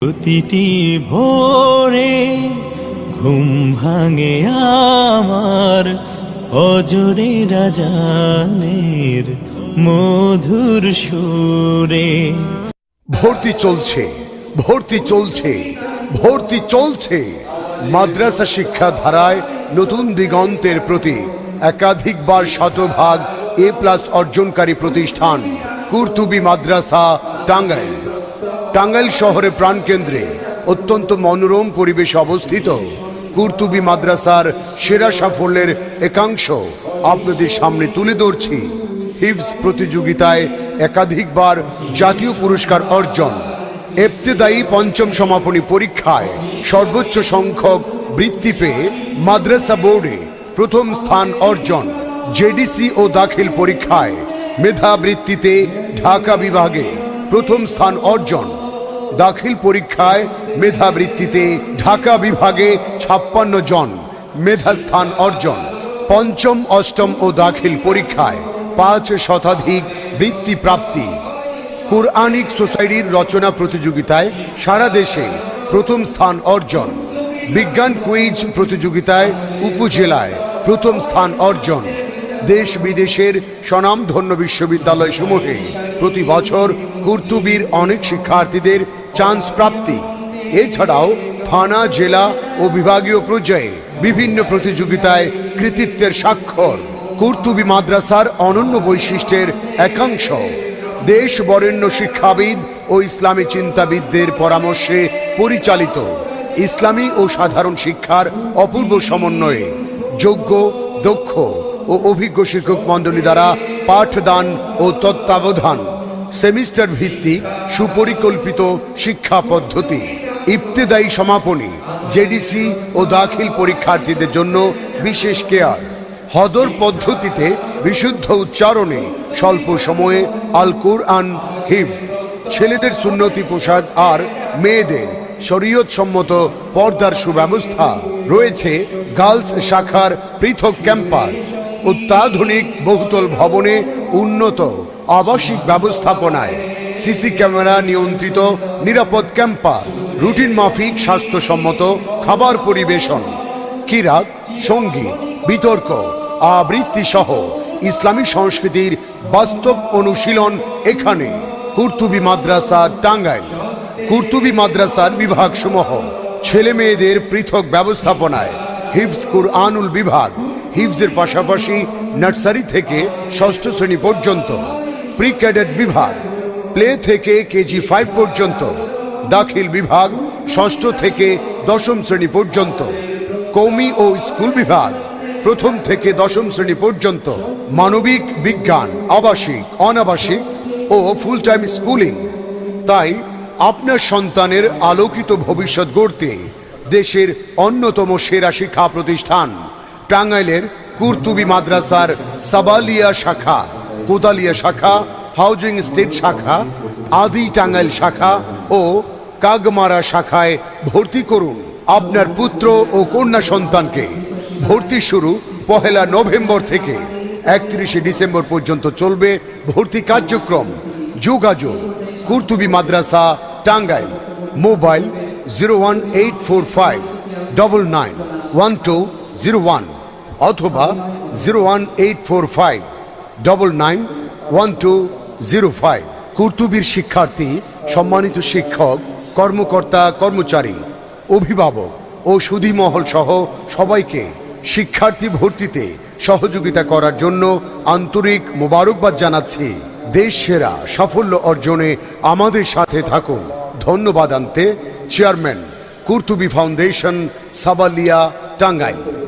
প্রতিটি ভোরে ঘুম ভাঙে আমার ফজরের আজানের মধুর সুরে। ভর্তি চলছে, ভর্তি চলছে, ভর্তি চলছে। মাদ্রাসা শিক্ষা ধারায় নতুন দিগন্তের প্রতি একাধিকবার শতভাগ A+ অর্জনকারী প্রতিষ্ঠান কুরতুবী মাদ্রাসা টাঙ্গাইল। টাঙ্গাইল শহরের প্রাণকেন্দ্রে অত্যন্ত মনোরম পরিবেশে অবস্থিত কুরতুবী মাদ্রাসার সেরা সাফল্যের একাংশ আপনাদের সামনে তুলে ধরছি। হিফজ প্রতিযোগিতায় একাধিকবার জাতীয় পুরস্কার অর্জন, ইবতেদায়ী পঞ্চম সমাপনী পরীক্ষায় সর্বোচ্চ সংখ্যক বৃত্তি পেয়ে মাদ্রাসা বোর্ডে প্রথম স্থান অর্জন, জেডিসি ও দাখিল পরীক্ষায় মেধাবৃত্তিতে ঢাকা বিভাগে প্রথম স্থান অর্জন, দাখিল পরীক্ষায় মেধাবৃত্তিতে ঢাকা বিভাগে 56 জন মেধাস্থান অর্জন, পঞ্চম অষ্টম ও দাখিল পরীক্ষায় 5 শতাধিক বৃত্তি প্রাপ্তি। কোরআনিক সোসাইটির রচনা প্রতিযোগিতায় সারা দেশে প্রথম স্থান অর্জন, বিজ্ঞান কুইজ প্রতিযোগিতায় উপজেলায় প্রথম স্থান অর্জন, দেশ বিদেশের স্বনামধন্য বিশ্ববিদ্যালয়সমূহে প্রতি বছর কুরতুবীর অনেক শিক্ষার্থীদের চান্স প্রাপ্তি। এছাড়াও থানা, জেলা ও বিভাগীয় পর্যায়ে বিভিন্ন প্রতিযোগিতায় কৃতিত্বের স্বাক্ষর। কুরতুবী মাদ্রাসার অনন্য বৈশিষ্ট্যের একাংশ দেশ বরেণ্য শিক্ষাবিদ ও ইসলামী চিন্তাবিদদের পরামর্শে পরিচালিত ইসলামী ও সাধারণ শিক্ষার অপূর্ব সমন্বয়ে যোগ্য, দক্ষ ও অভিজ্ঞ শিক্ষক মণ্ডলী দ্বারা পাঠদান ও তত্ত্বাবধান, সেমিস্টার ভিত্তিক সুপরিকল্পিত শিক্ষা পদ্ধতি, ইবতেদায়ী সমাপনী, জেডিসি ও দাখিল পরীক্ষার্থীদের জন্য বিশেষ কেয়ার, হদর পদ্ধতিতে বিশুদ্ধ উচ্চারণে স্বল্প সময়ে আল কোরআন হিফজ, ছেলেদের সুন্নতি পোশাক আর মেয়েদের শরীয়ত সম্মত পর্দার সুব্যবস্থা রয়েছে। গার্লস শাখার পৃথক ক্যাম্পাস, অত্যাধুনিক বহুতল ভবনে উন্নত আবাসিক ব্যবস্থাপনায়, সিসি ক্যামেরা নিয়ন্ত্রিত নিরাপদ ক্যাম্পাস, রুটিন মাফিক স্বাস্থ্যসম্মত খাবার পরিবেশন, কিরাত, সঙ্গীত, বিতর্ক, আবৃত্তি সহ ইসলামী সংস্কৃতির বাস্তব অনুশীলন এখানে। কুরতুবী মাদ্রাসা টাঙ্গাইল। কুরতুবী মাদ্রাসার বিভাগসমূহ: ছেলে মেয়েদের পৃথক ব্যবস্থাপনায় হিফজ কুরআনুল বিভাগ, হিফজের পাশাপাশি নার্সারি থেকে 6ষ্ঠ শ্রেণী পর্যন্ত, প্রি ক্যাডেট বিভাগ, প্লে থেকে কেজি 5 পর্যন্ত, দাখিল বিভাগ 6ষ্ঠ থেকে 10ম শ্রেণী পর্যন্ত, কওমি ও স্কুল বিভাগ 1ম থেকে 10ম শ্রেণী পর্যন্ত, মানবিক বিজ্ঞান, আবাসিক, অনাবাসিক ও ফুল টাইম স্কুলিং। তাই আপনার সন্তানের আলোকিত ভবিষ্যৎ গড়তে দেশের অন্যতম সেরা শিক্ষা প্রতিষ্ঠান টাঙ্গাইলের কুরতুবী মাদ্রাসার সাবালিয়া শাখা, কোদালিয়া শাখা, হাউজিং স্টেট শাখা, আদি টাঙ্গাইল শাখা ও কাগমারা শাখায় ভর্তি করুন আপনার পুত্র ও কন্যা সন্তানকে। ভর্তি শুরু 1 নভেম্বর থেকে 31 ডিসেম্বর পর্যন্ত চলবে ভর্তি কার্যক্রম। যোগাযোগ: কুরতুবী মাদ্রাসা টাঙ্গাইল, মোবাইল 01845 991201 অথবা 01845 991205। কুরতুবীর শিক্ষার্থী, সম্মানিত শিক্ষক, কর্মকর্তা, কর্মচারী, অভিভাবক ও সুধী মহল সহ সবাইকে শিক্ষার্থী ভর্তিতে সহযোগিতা করার জন্য আন্তরিক মোবারকবাদ জানাচ্ছি। দেশ সেরা সাফল্য অর্জনে আমাদের সাথে থাকুন। ধন্যবাদ আনতে চেয়ারম্যান, কুরতুবী ফাউন্ডেশন, সাবালিয়া, টাঙ্গাইল।